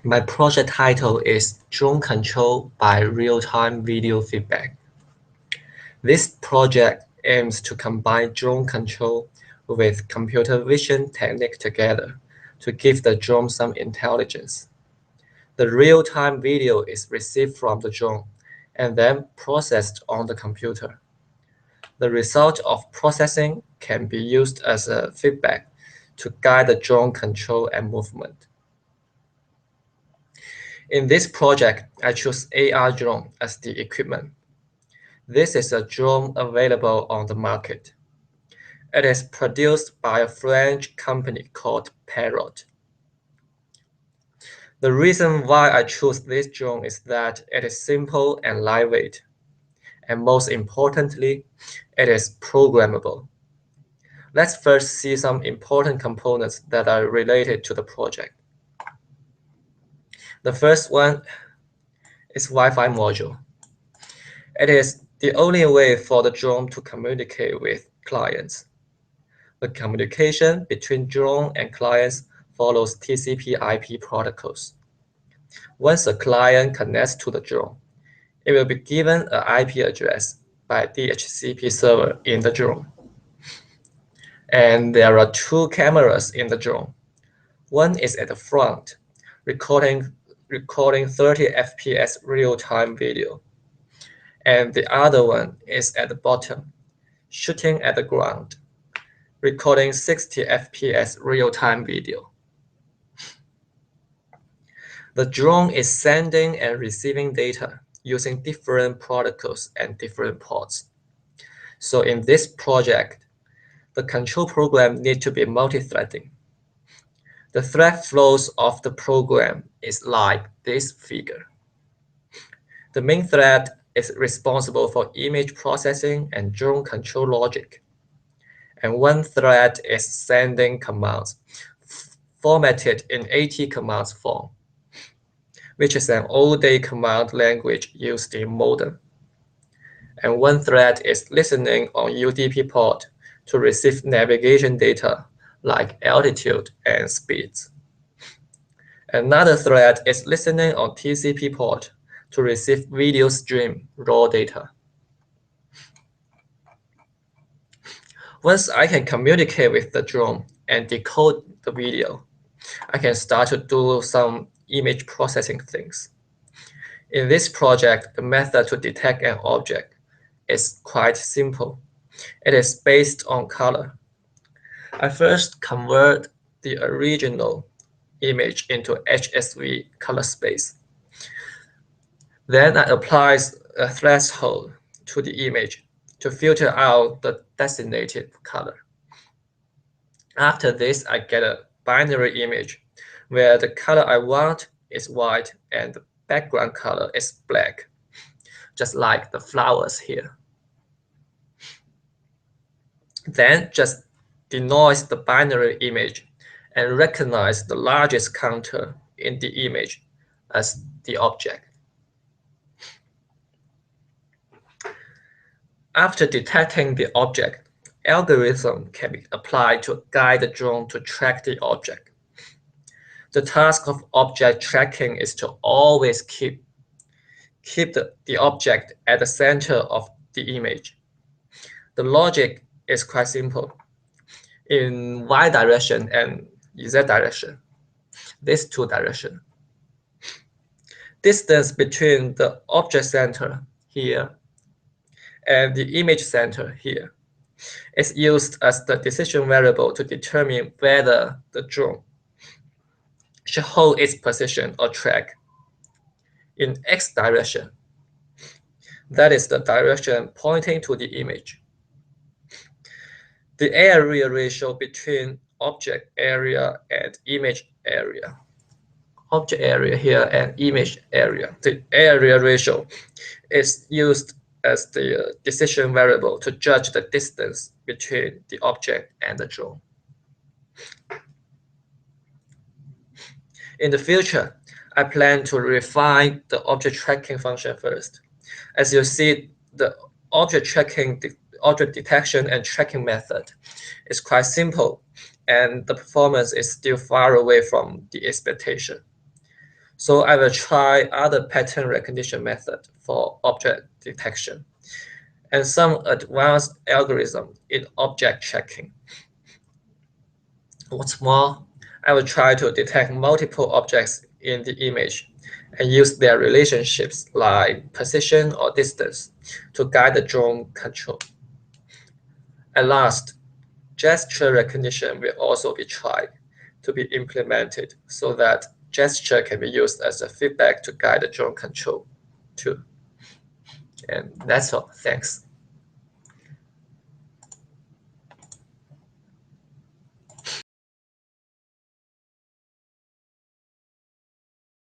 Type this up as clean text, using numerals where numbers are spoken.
My project title is Drone Control by Real-Time Video Feedback. This project aims to combine drone control with computer vision technique together to give the drone some intelligence. The real-time video is received from the drone and then processed on the computer. The result of processing can be used as a feedback to guide the drone control and movement. In this project, I choose AR drone as the equipment. This is a drone available on the market. It is produced by a French company called Parrot. The reason why I chose this drone is that it is simple and lightweight, and most importantly, it is programmable. Let's first see some important components that are related to the project. The first one is Wi-Fi module. It is the only way for the drone to communicate with clients. The communication between drone and clients follows TCP/IP protocols. Once a client connects to the drone, it will be given an IP address by DHCP server in the drone. And there are two cameras in the drone. One is at the front, recording 30 FPS real-time video. And the other one is at the bottom, shooting at the ground, recording 60 FPS real-time video. The drone is sending and receiving data using different protocols and different ports. So in this project, the control program needs to be multi-threading. The thread flows of the program is like this figure. The main thread is responsible for image processing and drone control logic. And one thread is sending commands formatted in AT commands form, which is an all-day command language used in modem. And one thread is listening on UDP port to receive navigation data like altitude and speeds. Another thread is listening on TCP port to receive video stream raw data. Once I can communicate with the drone and decode the video, I can start to do some image processing things. In this project, the method to detect an object is quite simple. It is based on color. I first convert the original image into HSV color space. Then I apply a threshold to the image to filter out the designated color. After this, I get a binary image where the color I want is white and the background color is black, just like the flowers here. Then just denoise the binary image and recognize the largest counter in the image as the object. After detecting the object, algorithm can be applied to guide the drone to track the object. The task of object tracking is to always keep the object at the center of the image. The logic is quite simple. In Y direction and Z direction, these two directions. Distance between the object center here and the image center here is used as the decision variable to determine whether the drone should hold its position or track in X direction. That is the direction pointing to the image. The area ratio between object area and image area. Object area here and image area. The area ratio is used as the decision variable to judge the distance between the object and the drone. In the future, I plan to refine the object tracking function first. As you see, the object detection and tracking method is quite simple, and the performance is still far away from the expectation. So I will try other pattern recognition method for object detection and some advanced algorithm in object tracking. What's more, I will try to detect multiple objects in the image and use their relationships like position or distance to guide the drone control. At last, gesture recognition will also be tried to be implemented so that gesture can be used as a feedback to guide the drone control too. And that's all. Thanks.